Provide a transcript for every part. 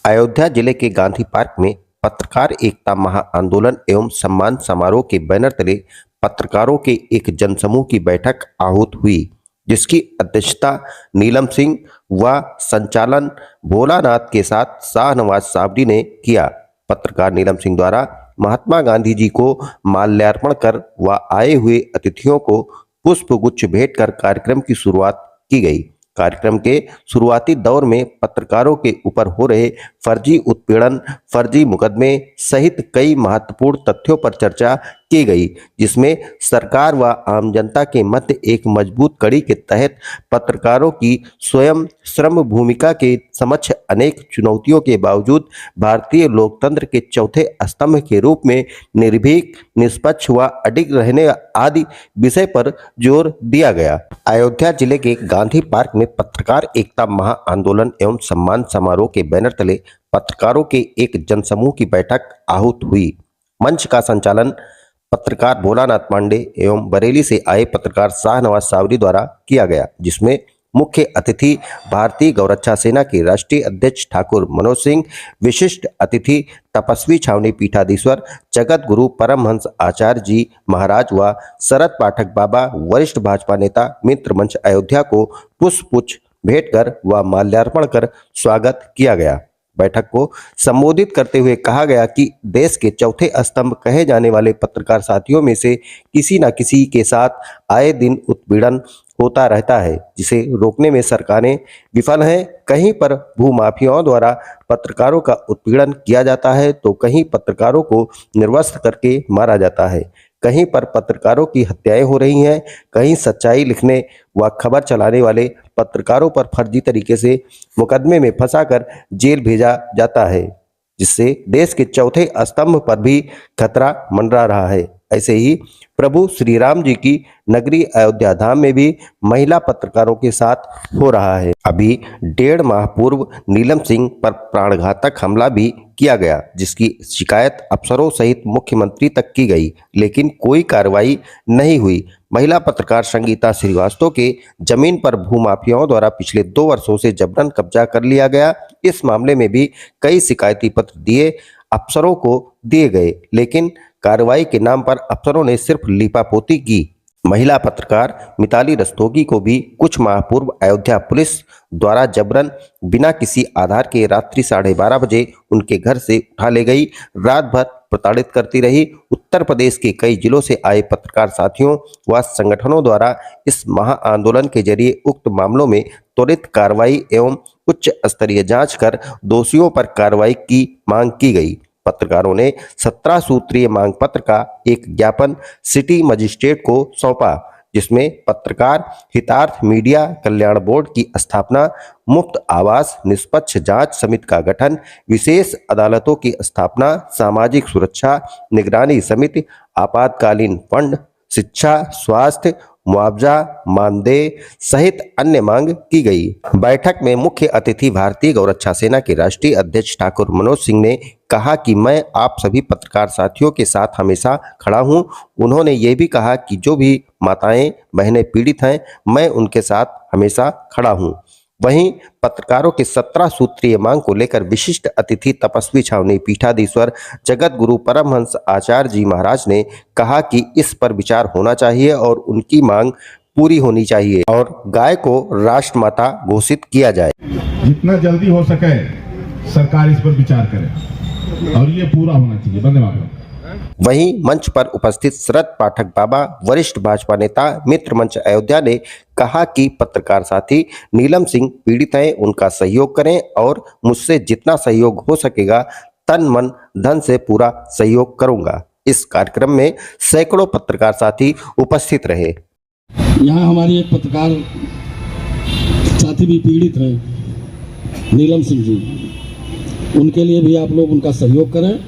अयोध्या जिले के गांधी पार्क में पत्रकार एकता महाआंदोलन एवं सम्मान समारोह के बैनर तले पत्रकारों के एक जनसमूह की बैठक आहूत हुई, जिसकी अध्यक्षता नीलम सिंह व संचालन भोलानाथ के साथ शाहनवाज साबरी ने किया। पत्रकार नीलम सिंह द्वारा महात्मा गांधी जी को माल्यार्पण कर व आए हुए अतिथियों को पुष्पगुच्छ भेंट कर कार्यक्रम की शुरुआत की गई। कार्यक्रम के शुरुआती दौर में पत्रकारों के ऊपर हो रहे फर्जी उत्पीड़न, फर्जी मुकदमे सहित कई महत्वपूर्ण तथ्यों पर चर्चा की गई, जिसमें सरकार व आम जनता के मध्य एक मजबूत कड़ी के तहत पत्रकारों की स्वयं श्रम भूमिका के समक्ष अनेक चुनौतियों के बावजूद भारतीय लोकतंत्र के चौथे स्तंभ के रूप में निर्भीक, निष्पक्ष व अडिग रहने आदि विषय पर जोर दिया गया। अयोध्या जिले के गांधी पार्क में पत्रकार एकता महाआंदोलन एवं सम्मान समारोह के बैनर तले पत्रकारों के एक जनसमूह की बैठक आहूत हुई। मंच का संचालन पत्रकार भोलानाथ पांडे एवं बरेली से आए पत्रकार शाहनवाज साबरी द्वारा किया गया, जिसमें मुख्य अतिथि भारतीय गौरक्षा सेना के राष्ट्रीय अध्यक्ष ठाकुर मनोज सिंह, विशिष्ट अतिथि तपस्वी छावनी पीठाधीश्वर जगत गुरु परमहंस आचार्य जी महाराज व शरद पाठक बाबा, वरिष्ठ भाजपा नेता मित्र मंच अयोध्या को पुष्पगुच्छ भेंट कर व माल्यार्पण कर स्वागत किया गया। बैठक को संबोधित करते हुए कहा गया कि देश के चौथे स्तंभ कहे जाने वाले पत्रकार साथियों में से किसी न किसी के साथ आए दिन उत्पीड़न होता रहता है, जिसे रोकने में सरकारें विफल हैं। कहीं पर भूमाफियाओं द्वारा पत्रकारों का उत्पीड़न किया जाता है तो कहीं पत्रकारों को निर्वस्त्र करके मारा जाता है, कहीं पर पत्रकारों की हत्याएं हो रही हैं, कहीं सच्चाई लिखने व खबर चलाने वाले पत्रकारों पर फर्जी तरीके से मुकदमे में फंसाकर जेल भेजा जाता है, जिससे देश के चौथे स्तंभ पर भी खतरा मंडरा रहा है। ऐसे ही प्रभु श्री राम जी की नगरी अयोध्या धाम में भी महिला पत्रकारों के साथ हो रहा है। अभी 1.5 माह पूर्व नीलम सिंह पर प्राणघातक हमला भी किया गया, जिसकी शिकायत अफसरों सहित मुख्यमंत्री तक की गई, लेकिन कोई कार्रवाई नहीं हुई। महिला पत्रकार संगीता श्रीवास्तव के जमीन पर भूमाफियाओं द्वारा पिछले 2 वर्षों से जबरन कब्जा कर लिया गया। इस मामले में भी कई शिकायती पत्र दिए अफसरों को दिए गए, लेकिन कार्रवाई के नाम पर अफसरों ने सिर्फ लीपापोती की। महिला पत्रकार मिताली रस्तोगी को भी कुछ माह पूर्व अयोध्या पुलिस द्वारा जबरन बिना किसी आधार के रात्रि 12:30 बजे उनके घर से उठा ले गई, रात भर प्रताड़ित करती रही। उत्तर प्रदेश के कई जिलों से आए पत्रकार साथियों व संगठनों द्वारा इस महाआंदोलन के जरिए उक्त मामलों में त्वरित कार्रवाई एवं उच्च स्तरीय जांच कर दोषियों पर कार्रवाई की मांग की गई। पत्रकारों ने 17 सूत्रीय मांग पत्र का एक ज्ञापन सिटी मजिस्ट्रेट को सौंपा, जिसमें पत्रकार हितार्थ मीडिया कल्याण बोर्ड की स्थापना, मुफ्त आवास, निष्पक्ष जांच समिति का गठन, विशेष अदालतों की स्थापना, सामाजिक सुरक्षा निगरानी समिति, आपातकालीन फंड, शिक्षा, स्वास्थ्य, मुआवजा, मानदेय सहित अन्य मांग की गई। बैठक में मुख्य अतिथि भारतीय गौरक्षा सेना के राष्ट्रीय अध्यक्ष ठाकुर मनोज सिंह ने कहा कि मैं आप सभी पत्रकार साथियों के साथ हमेशा खड़ा हूं। उन्होंने ये भी कहा कि जो भी माताएं बहनें पीड़ित हैं, मैं उनके साथ हमेशा खड़ा हूं। वहीं पत्रकारों के 17 सूत्रीय मांग को लेकर विशिष्ट अतिथि तपस्वी छावनी पीठाधीश्वर जगत गुरु परमहंस आचार्य जी महाराज ने कहा कि इस पर विचार होना चाहिए और उनकी मांग पूरी होनी चाहिए और गाय को राष्ट्रमाता घोषित किया जाए। जितना जल्दी हो सके सरकार इस पर विचार करे और ये पूरा होना चाहिए। धन्यवाद। वहीं मंच पर उपस्थित शरद पाठक बाबा, वरिष्ठ भाजपा नेता मित्र मंच अयोध्या ने कहा कि पत्रकार साथी नीलम सिंह पीड़ित हैं, उनका सहयोग करें और मुझसे जितना सहयोग हो सकेगा तन मन धन से पूरा सहयोग करूंगा। इस कार्यक्रम में सैकड़ों पत्रकार साथी उपस्थित रहे। यहाँ हमारी एक पत्रकार साथी भी पीड़ित हैं, नीलम सिंह जी, उनके लिए भी आप लोग उनका सहयोग करें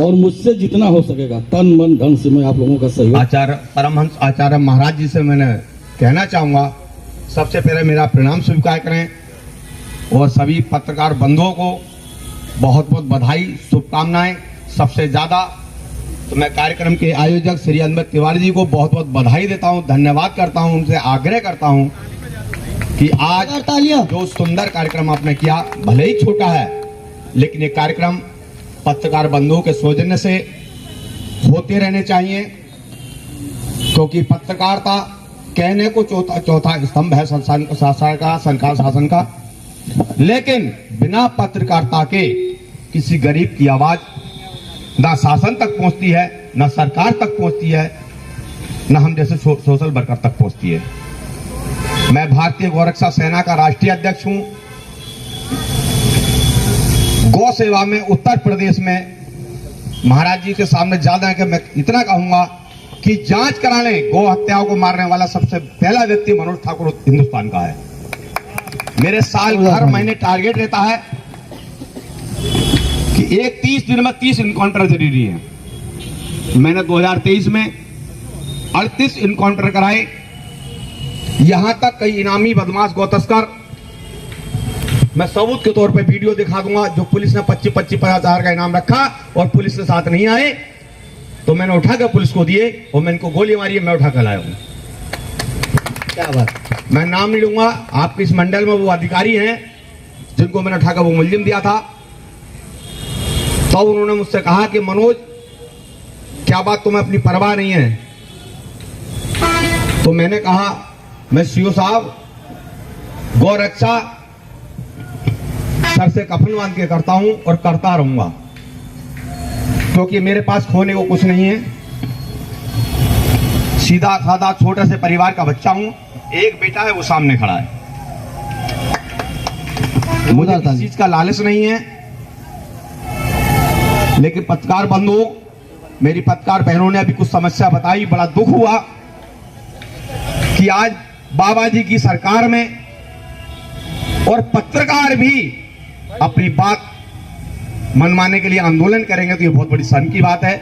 और मुझसे जितना हो सकेगा तन मन धन से मैं आप लोगों का सहयोग। आचार्य परमहंस आचार्य महाराज जी से मैंने कहना चाहूँगा, सबसे पहले मेरा प्रणाम स्वीकार करें और सभी पत्रकार बंधुओं को बहुत बहुत बधाई, शुभकामनाएं। सबसे ज़्यादा तो मैं कार्यक्रम के आयोजक श्री अनंत तिवारी जी को बहुत बहुत बधाई देता हूं, धन्यवाद करता हूं, उनसे आग्रह करता हूं कि आज जो सुंदर कार्यक्रम आपने किया, भले ही छोटा है लेकिन ये कार्यक्रम पत्रकार बंधुओं के सौजन्य से होते रहने चाहिए, क्योंकि पत्रकारिता कहने को चौथा स्तंभ है सरकार शासन का, लेकिन बिना पत्रकारिता के किसी गरीब की आवाज ना शासन तक पहुंचती है, ना सरकार तक पहुंचती है, ना हम जैसे सोशल वर्कर तक पहुंचती है। मैं भारतीय गौरक्षा सेना का राष्ट्रीय अध्यक्ष हूं। गौ सेवा में उत्तर प्रदेश में महाराज जी के सामने ज्यादा है कि मैं इतना कहूंगा कि जांच कराने गौ हत्याओं को मारने वाला सबसे पहला व्यक्ति मनोज ठाकुर हिंदुस्तान का है। मेरे साल हर महीने टारगेट रहता है कि 30 दिन में 30 इनकाउंटर जरूरी है। मैंने 2023 में 38 इनकाउंटर कराए। यहां तक कई इनामी बदमाश गौ तस्कर, मैं सबूत के तौर पे वीडियो दिखा दूंगा, जो पुलिस ने 25-50 हजार का इनाम रखा और पुलिस के साथ नहीं आए तो मैंने उठाकर पुलिस को दिए और मैंने इनको गोली मारी है, मैं उठाकर लाया हूं। क्या बात, मैं नाम नहीं लूंगा। आपके इस मंडल में वो अधिकारी हैं जिनको मैंने उठाकर वो मुलजिम दिया था। तो उन्होंने मुझसे कहा कि मनोज क्या बात तुम्हें अपनी परवाह नहीं है? तो मैंने कहा मैं सीओ साहब गौ रक्षा सर से कफन बांध के करता हूं और करता रहूंगा, क्योंकि मेरे पास खोने को कुछ नहीं है। सीधा साधा छोटे से परिवार का बच्चा हूं, एक बेटा है वो सामने खड़ा है। मुझे किसी चीज का लालच नहीं है। लेकिन पत्रकार बंधुओं, मेरी पत्रकार बहनों ने अभी कुछ समस्या बताई, बड़ा दुख हुआ कि आज बाबा जी की सरकार में और पत्रकार भी अपनी बात मनवाने के लिए आंदोलन करेंगे, तो ये बहुत बड़ी शर्म की बात है।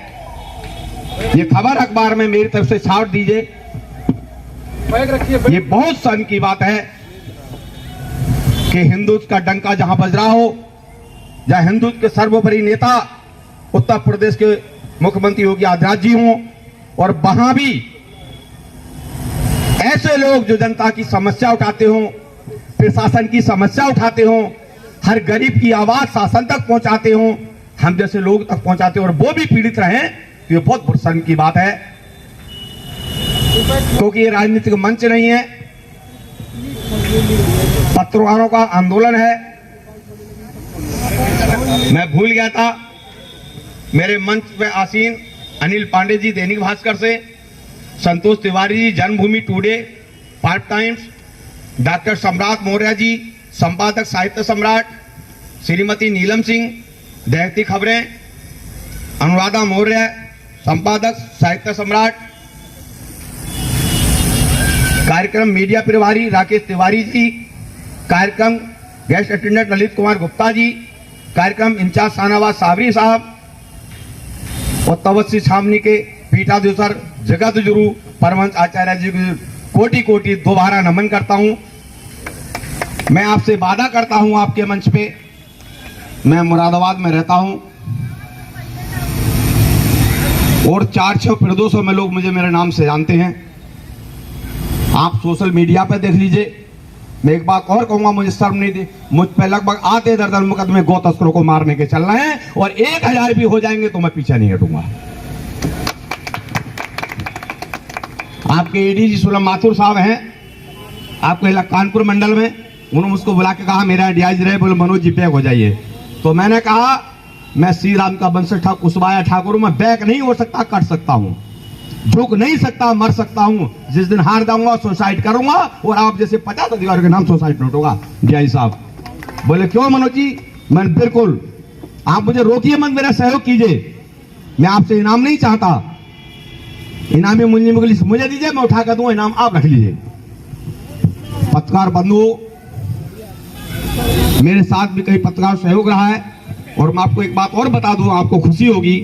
ये खबर अखबार में मेरी तरफ से छाप दीजिए। ये बहुत शर्म की बात है कि हिंदुत्व का डंका जहां बज रहा हो, जहां हिंदुत्व के सर्वोपरि नेता उत्तर प्रदेश के मुख्यमंत्री योगी आदित्यनाथ जी हों, और वहां भी ऐसे लोग जो जनता की समस्या उठाते हों, प्रशासन की समस्या उठाते हों, हर गरीब की आवाज शासन तक पहुंचाते हों, हम जैसे लोग तक पहुंचाते हो और वो भी पीड़ित रहे, तो ये बहुत शर्म की बात है। क्योंकि ये राजनीतिक मंच नहीं है, पत्रकारों का आंदोलन है। मैं भूल गया था, मेरे मंच पे आसीन अनिल पांडे जी दैनिक भास्कर से, संतोष तिवारी जी जन्मभूमि टुडे, पार्ट टाइम्स, डॉक्टर सम्राट मौर्य जी संपादक साहित्य सम्राट, श्रीमती नीलम सिंह दैनिक खबरें, अनुराधा मौर्य संपादक साहित्य सम्राट, कार्यक्रम मीडिया प्रभारी राकेश तिवारी जी, कार्यक्रम गेस्ट अटेंडेंट ललित कुमार गुप्ता जी, कार्यक्रम इंचार्ज शाहनवाज साबरी साहब, और तवस्सी छावनी के पीठाधीश्वर जगत गुरु परमहंस आचार्य जी को कोटि कोटि दोबारा नमन करता हूं। मैं आपसे वादा करता हूं आपके मंच पे, मैं मुरादाबाद में रहता हूं और 400 प्रदेशों में लोग मुझे मेरे नाम से जानते हैं। आप सोशल मीडिया पे देख लीजिए। मैं एक बात और कहूंगा, मुझे शर्म नहीं थी, मुझ पे लगभग आधे दर्जन मुकदमे गौ तस्करों को मारने के चल रहे हैं, और 1000 भी हो जाएंगे तो मैं पीछे नहीं हटूंगा। आपके एडीजी सुलम माथुर साहब हैं आपके कानपुर मंडल में, उन्होंने मुझको बुला के कहा मेरा डीआईजी रहे, बोले मनोज जी बैक हो जाइए। तो मैंने कहा मैं श्री राम का वंशज ठाकुर कुशवाहा ठाकुर, मैं बैक नहीं हो सकता, कट सकता हूं, झुक नहीं सकता, मर सकता हूं। जिस दिन हार जाऊंगा सुसाइड करूंगा, और आप जैसे 50 अधिकारियों के नाम सुसाइड नोट होगा। डीआईजी साहब बोले क्यों मनोज जी? मैं बिल्कुल, आप मुझे रोकिए मत, मेरा सहयोग कीजिए, मैं आपसे इनाम नहीं चाहता। इनामी मुंजी मुझे दीजिए, मैं उठा कर दूंगा, इनाम आप रख लीजिए। पत्रकार बंधुओं, मेरे साथ भी कई पत्रकार सहयोग रहा है, और मैं आपको एक बात और बता दूं, आपको खुशी होगी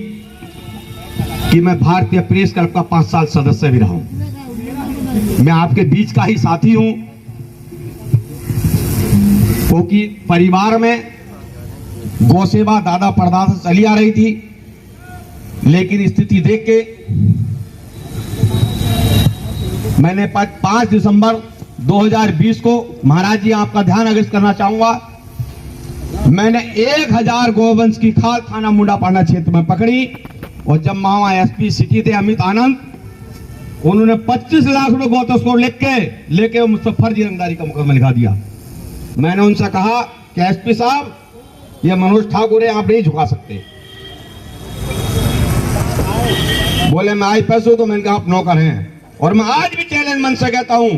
कि मैं भारतीय प्रेस क्लब का 5 साल सदस्य भी रहा हूं। मैं आपके बीच का ही साथी हूं, क्योंकि परिवार में गौ सेवा दादा परदादा से चली आ रही थी, लेकिन स्थिति देख के मैंने 5 दिसंबर 2020 को, महाराज जी आपका ध्यान आकर्षित करना चाहूंगा, मैंने 1000 गोवंश की खाल थाना मुंडापाड़ा क्षेत्र में पकड़ी। और जब वहां एसपी सिटी थे अमित आनंद, उन्होंने 25 लाख रुपए गौ तस्कर लेके मुझसे फर्जी रंगदारी का मुकदमा लिखा दिया। मैंने उनसे कहा कि एसपी साहब, ये मनोज ठाकुर है, आप नहीं झुका सकते। बोले मैं आईपीएस हूं। तो मैंने कहा आप नौकर हैं। और मैं आज भी चैलेंज मन से कहता हूं,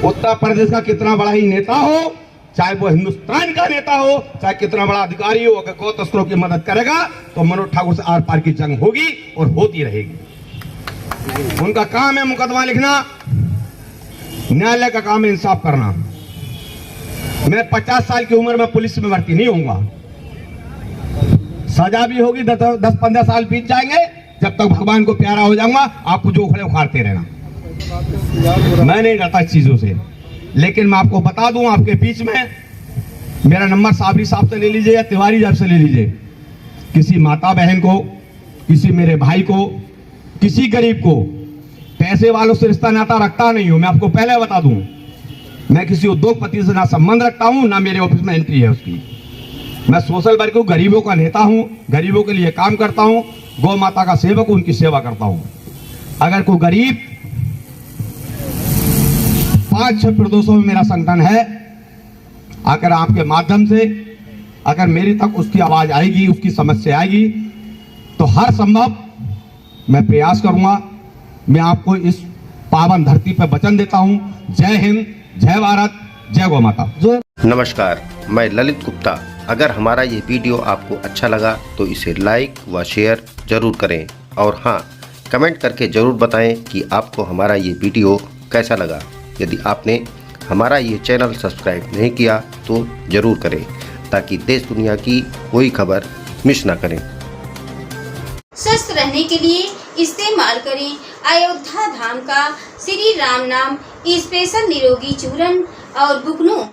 उत्तर प्रदेश का कितना बड़ा ही नेता हो, चाहे वो हिंदुस्तान का नेता हो, चाहे कितना बड़ा अधिकारी हो, अगर गौ तस्करों की मदद करेगा तो मनोज ठाकुर से आर पार की जंग होगी और होती रहेगी। उनका काम है मुकदमा लिखना, न्यायालय का काम है इंसाफ करना। मैं 50 साल की उम्र में पुलिस में भर्ती नहीं होऊंगा। सजा भी होगी, 10-15 साल बीत जाएंगे, जब तक भगवान को प्यारा हो जाऊंगा। आपको जो उखड़े उखाड़ते रहना, मैं नहीं डरता इस चीजों से। लेकिन मैं आपको बता दूं, आपके बीच में मेरा नंबर साबरी साहब से ले लीजिए या तिवारी साहब से ले लीजिए। किसी माता बहन को, किसी मेरे भाई को, किसी गरीब को पैसे वालों से रिश्ता नाता रखता नहीं हूं। मैं आपको पहले बता दूं, मैं किसी उद्योगपति से ना संबंध रखता हूं, ना मेरे ऑफिस में एंट्री है उसकी। मैं सोशल वर्क हूं, गरीबों का नेता हूं, गरीबों के लिए काम करता हूं, गौ माता का सेवक हूं, उनकी सेवा करता हूं। अगर कोई गरीब 5-6 प्रदेशों में मेरा संगठन है, अगर आपके माध्यम से अगर मेरी तक उसकी आवाज आएगी, उसकी समस्या आएगी, तो हर संभव मैं प्रयास करूंगा। मैं आपको इस पावन धरती पर वचन देता हूं। जय हिंद, जय भारत, जय गौ माता। नमस्कार, मैं ललित गुप्ता। अगर हमारा ये वीडियो आपको अच्छा लगा तो इसे लाइक व शेयर जरूर करें और हाँ, कमेंट करके ज़रूर बताएं कि आपको हमारा ये वीडियो कैसा लगा। यदि आपने हमारा ये चैनल सब्सक्राइब नहीं किया तो ज़रूर करें, ताकि देश दुनिया की कोई खबर मिस ना करें। स्वस्थ रहने के लिए इस्तेमाल करें अयोध्या धाम का श्री राम नाम स्पेशल निरोगी चूर्ण और बुकनों।